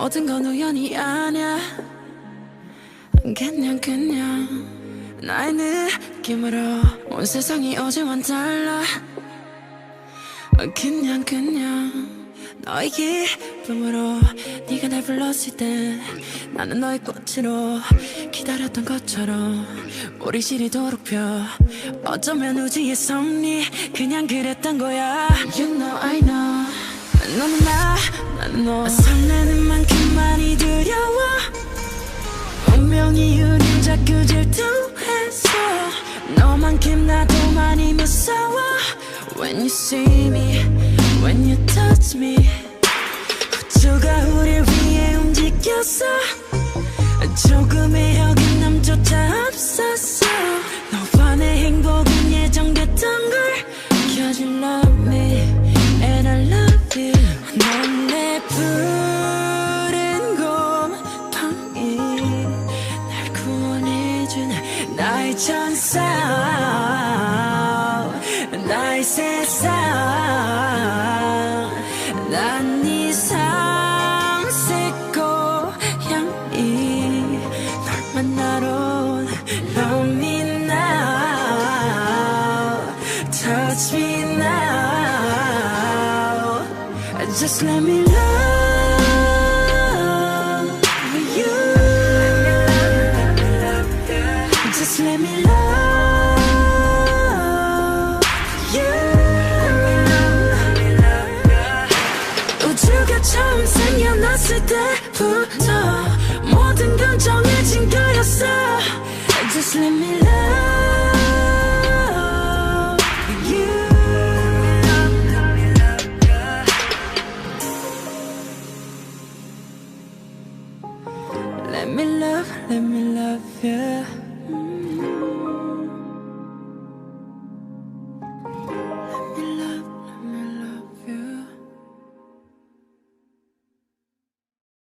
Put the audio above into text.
모든 건 우연이 아니야. 그냥 나의 느낌으로 온 세상이 어제와는 달라. 그냥 너의 기쁨으로 네가 날 불렀을 때 나는 너의 꽃으로 기다렸던 것처럼 우리 시리도록 펴. 어쩌면 우주의 섭리 그냥 그랬던 거야. You know I know 너는 나는 너. 설레는 만큼 많이 두려워. 운명이 우릴 자꾸 질투했어. 너만큼 나도 많이 무서워. When you see me, when you touch me, 우주가 우릴 위해 움직였어. 조금의 어긋남조차 없었어. 너와 내 행복은 예정됐던 걸. Cause you love me and I love you. 넌 내 푸른 곰팡이, 날 구원해준 나의 천사, 나의 세상. 난 네 삼색 고양이, 널 만나러 온 Love me now, touch me now. Just let me love you. Just let me love you. 우주가 처음 생겨났을 때부터 모든 건 정해진 거였어. Just let me love you. Let me love you.